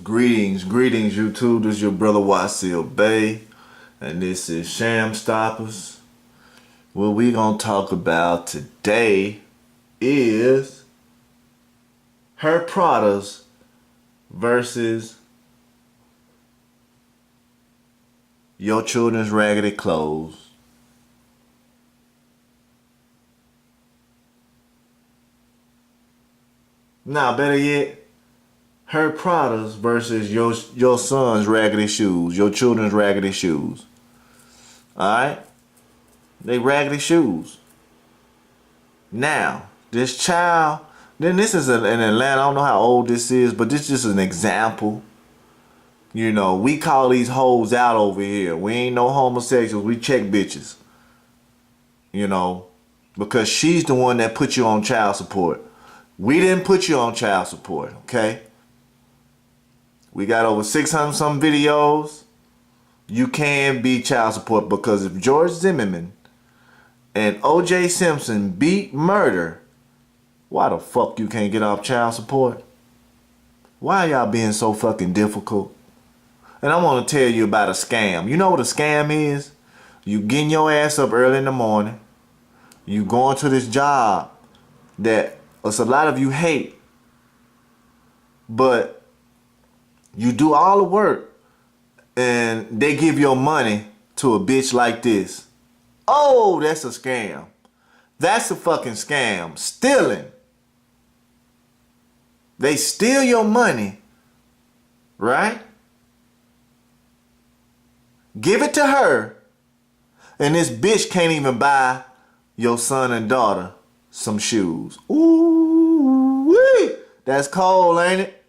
Greetings, YouTube. This is your brother Wasilkamilbey, and this is Shamstoppers. What we gonna talk about today is her Pradas versus your children's raggedy clothes. Now, better yet, her Pradas versus your son's raggedy shoes, your children's raggedy shoes. Alright? They raggedy shoes. Now, this child, then this is in Atlanta. I don't know how old this is, but this is just an example. You know, we call these hoes out over here. We ain't no homosexuals. We check bitches. You know, because she's the one that put you on child support. We didn't put you on child support, okay? We got over 600 some videos. You can be child support because if George Zimmerman and O.J. Simpson beat murder, why the fuck you can't get off child support? Why y'all being so fucking difficult? And I want to tell you about a scam. You know what a scam is? You getting your ass up early in the morning. You going to this job that a lot of you hate. But you do all the work and they give your money to a bitch like this. Oh, that's a scam. That's a fucking scam. Stealing. They steal your money, right? Give it to her, and this bitch can't even buy your son and daughter some shoes. Ooh, wee. That's cold, ain't it?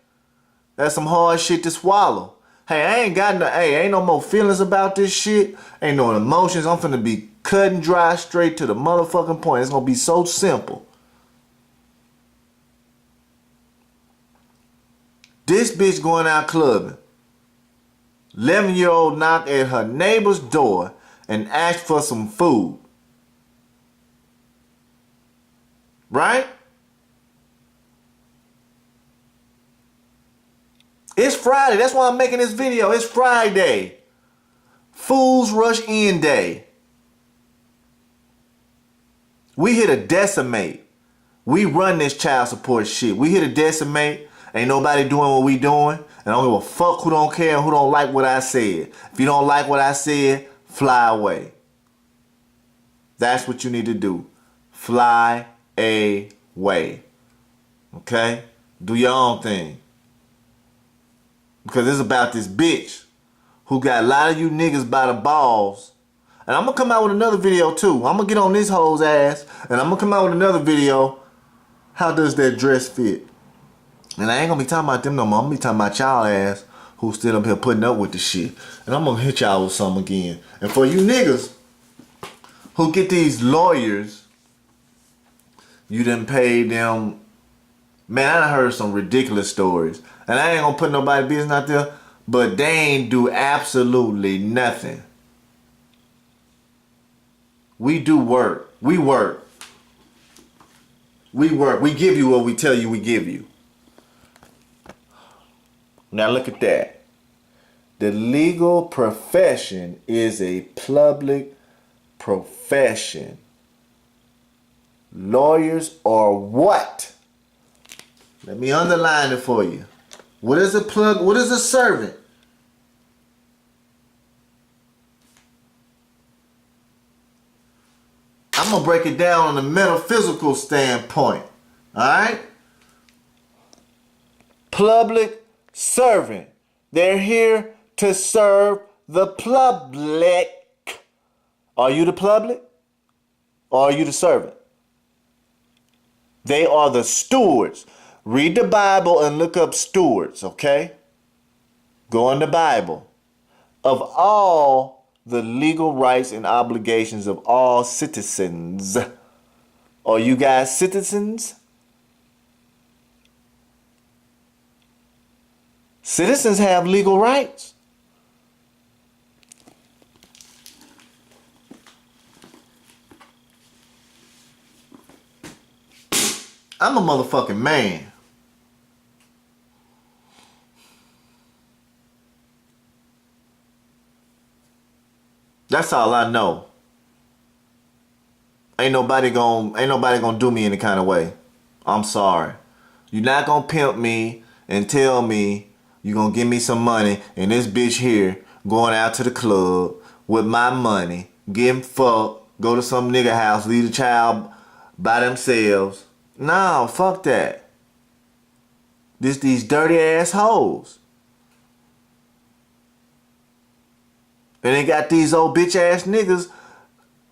That's some hard shit to swallow. Hey, I ain't got no, ain't no more feelings about this shit. Ain't no emotions. I'm finna be cut and dry straight to the motherfucking point. It's gonna be so simple. This bitch going out clubbing. 11-year-old knock at her neighbor's door and ask for some food. Right? It's Friday. That's why I'm making this video. It's Friday. Fools Rush In Day. We here to decimate. We run this child support shit. We here to decimate. Ain't nobody doing what we doing. And I don't give a fuck who don't care and who don't like what I said. If you don't like what I said, fly away. That's what you need to do. Fly away. Okay? Do your own thing. Because it's about this bitch who got a lot of you niggas by the balls. And I'm going to come out with another video too. I'm going to get on this hoe's ass. And I'm going to come out with another video. How does that dress fit? And I ain't going to be talking about them no more. I'm going to be talking about y'all ass who's still up here putting up with the shit. And I'm going to hit y'all with something again. And for you niggas who get these lawyers, you done paid them. Man, I done heard some ridiculous stories. And I ain't gonna put nobody's business out there, but they ain't do absolutely nothing. We do work. We work. We work. We give you what we tell you we give you. Now look at that. The legal profession is a public profession. Lawyers are what? Let me underline it for you. What is a plug? What is a servant? I'm going to break it down on a metaphysical standpoint. Alright? Public servant. They're here to serve the public. Are you the public? Or are you the servant? They are the stewards. Read the Bible and look up stewards, okay? Go in the Bible. Of all the legal rights and obligations of all citizens. Are you guys citizens? Citizens have legal rights. I'm a motherfucking man. That's all I know. Ain't nobody gonna do me any kind of way. I'm sorry. You're not gonna pimp me and tell me you gonna give me some money and this bitch here going out to the club with my money, getting fucked, go to some nigga house, leave the child by themselves. No, fuck that. These dirty ass hoes. And they got these old bitch ass niggas.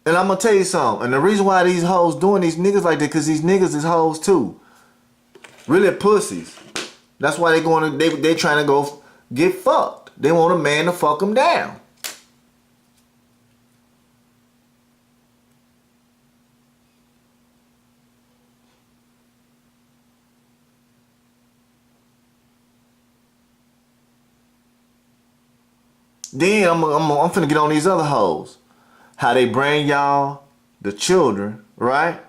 And I'm gonna tell you something. And the reason why these hoes doing these niggas like that, cause these niggas is hoes too. Really pussies. That's why they trying to go get fucked. They want a man to fuck them down. Then I'm finna get on these other hoes. How they bring y'all the children, right?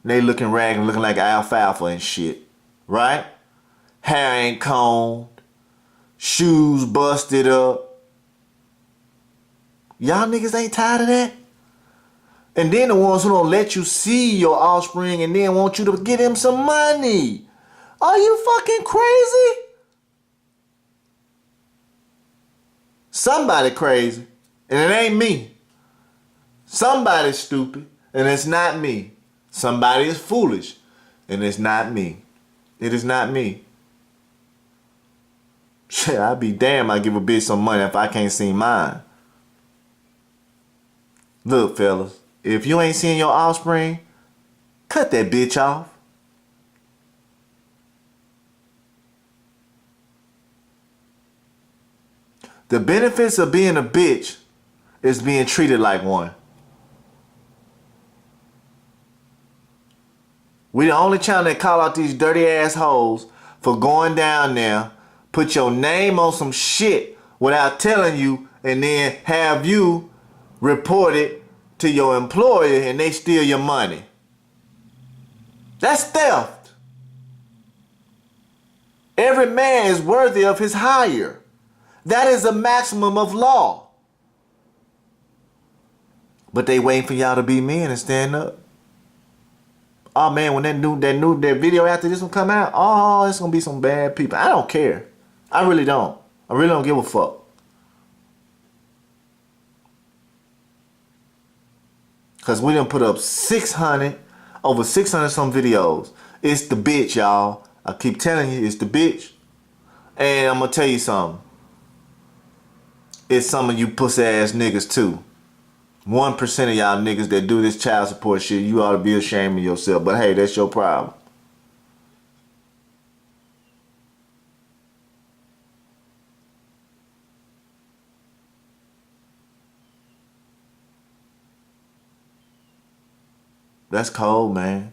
They looking ragged, looking like alfalfa and shit, right? Hair ain't combed, shoes busted up. Y'all niggas ain't tired of that? And then the ones who don't let you see your offspring and then want you to give them some money. Are you fucking crazy? Somebody crazy, and it ain't me. Somebody's stupid, and it's not me. Somebody is foolish, and it's not me. It is not me. Shit, I'd be damned I give a bitch some money if I can't see mine. Look, fellas, if you ain't seeing your offspring, cut that bitch off. The benefits of being a bitch is being treated like one. We the only channel that call out these dirty ass hoes for going down there, put your name on some shit without telling you, and then have you report it to your employer and they steal your money. That's theft. Every man is worthy of his hire. That is a maximum of law. But they waiting for y'all to be men and stand up. Oh man, when that video after this one come out, oh, it's gonna be some bad people. I don't care. I really don't. I really don't give a fuck. Cause we done put up over 600 some videos. It's the bitch, y'all. I keep telling you, it's the bitch. And I'm gonna tell you something. It's some of you pussy ass niggas too. 1% of y'all niggas that do this child support shit, you ought to be ashamed of yourself. But hey, that's your problem. That's cold, man.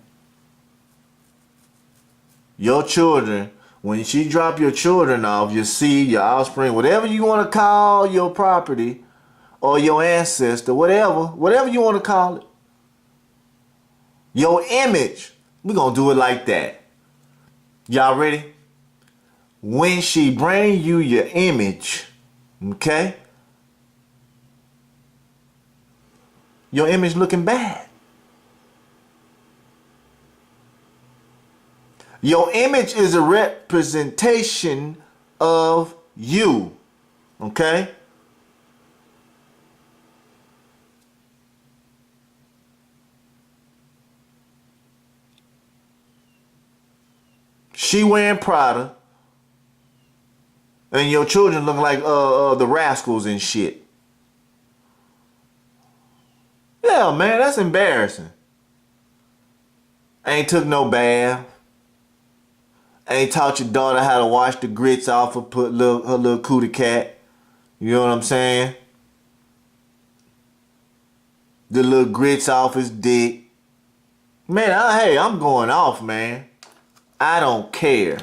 Your children, when she drop your children off, your seed, your offspring, whatever you want to call your property or your ancestor, whatever you want to call it, your image, we're going to do it like that. Y'all ready? When she bring you your image, okay, your image looking bad. Your image is a representation of you, okay? She wearing Prada, and your children look like the rascals and shit. Yeah, man, that's embarrassing. Ain't took no bath. Ain't taught your daughter how to wash the grits off or put her little cootie cat. You know what I'm saying? The little grits off his dick. Man, hey, I'm going off, man. I don't care.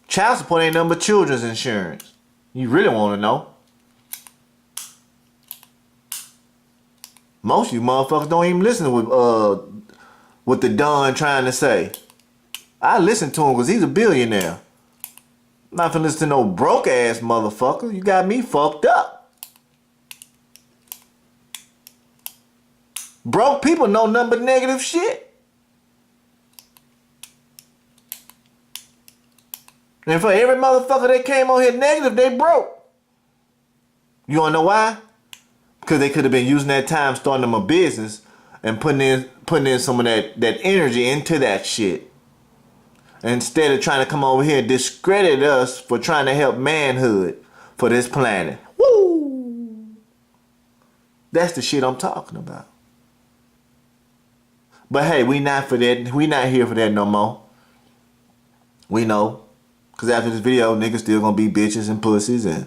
Child support ain't nothing but children's insurance. You really want to know? Most of you motherfuckers don't even listen to what the Don trying to say. I listen to him because he's a billionaire. Not finna listen to no broke ass motherfucker. You got me fucked up. Broke people know nothing but negative shit. And for every motherfucker that came on here negative, they broke. You wanna know why? Because they could have been using that time starting them a business and putting in some of that energy into that shit. Instead of trying to come over here and discredit us for trying to help manhood for this planet. Woo! That's the shit I'm talking about. But hey, we not for that. We not here for that no more. We know. Because after this video, niggas still gonna be bitches and pussies and,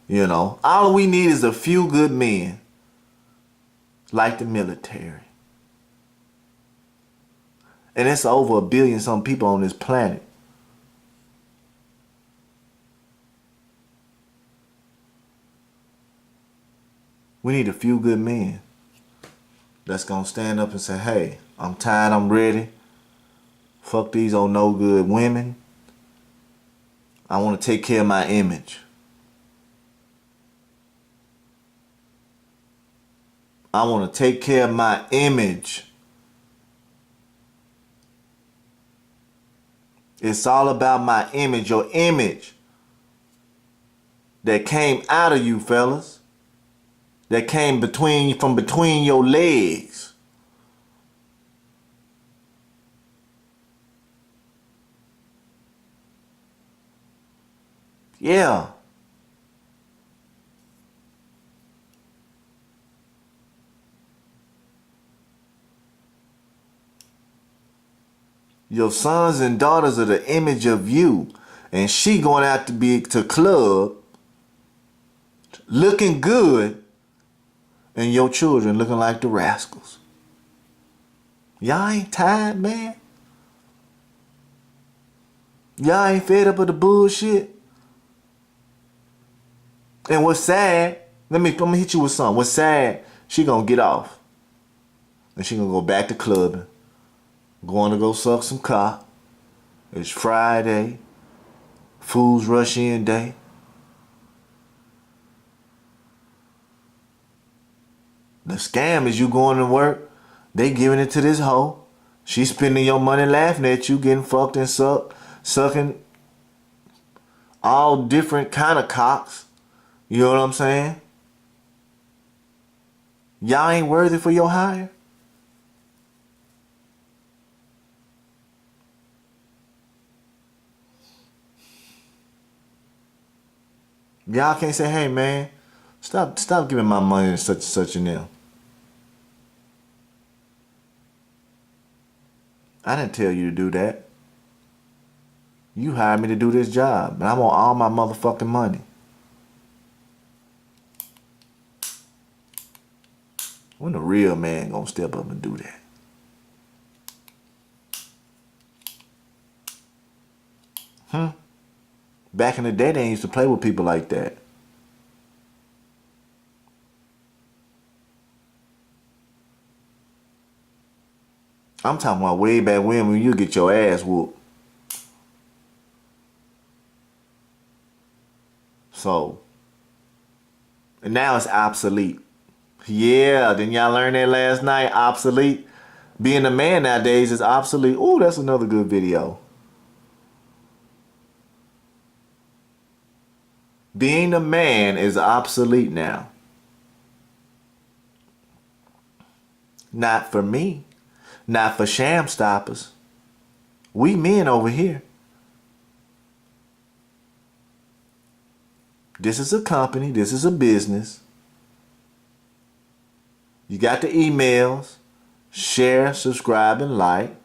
you know. All we need is a few good men. Like the military. And it's over 1 billion some people on this planet. We need a few good men that's gonna stand up and say, hey, I'm tired, I'm ready. Fuck these old no good women. I want to take care of my image. I want to take care of my image. It's all about my image, your image that came out of you, fellas. That came from between your legs. Yeah. Your sons and daughters are the image of you. And she going out to club looking good and your children looking like the rascals. Y'all ain't tired, man? Y'all ain't fed up of the bullshit? And what's sad, let me hit you with something. What's sad, she gonna get off. And she gonna go back to clubbing. Going to go suck some cock. It's Friday. Fools rush in day. The scam is you going to work. They giving it to this hoe. She spending your money laughing at you, getting fucked and sucking all different kind of cocks. You know what I'm saying? Y'all ain't worthy for your hire. Y'all can't say, hey man, stop giving my money to such and such and them. I didn't tell you to do that. You hired me to do this job, and I want all my motherfucking money. When the real man gonna step up and do that? Back in the day, they used to play with people like that. I'm talking about way back when you get your ass whooped. So, and now it's obsolete. Yeah, didn't y'all learn that last night? Obsolete. Being a man nowadays is obsolete. Ooh, that's another good video. Being a man is obsolete now. Not for me. Not for Shamstoppers. We men over here. This is a company. This is a business. You got the emails. Share, subscribe, and like.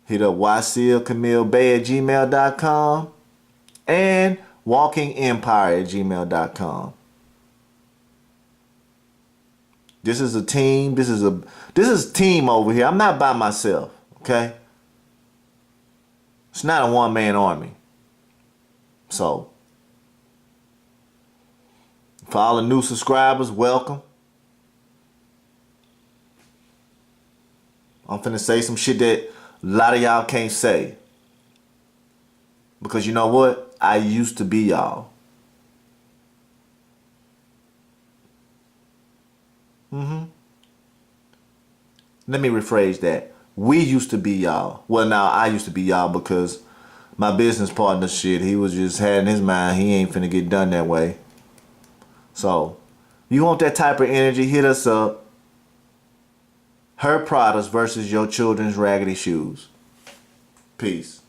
Hit up Wasilkamilbey@gmail.com and walkingempire@gmail.com. This is a team. This is a team over here. I'm not by myself, okay? It's not a one-man army. So, for all the new subscribers, welcome. I'm finna say some shit that a lot of y'all can't say. Because you know what? I used to be y'all. Let me rephrase that. We used to be y'all. Well, now I used to be y'all because my business partner shit, he was just had in his mind he ain't finna get done that way. So, you want that type of energy, hit us up. Her products versus your children's raggedy shoes. Peace.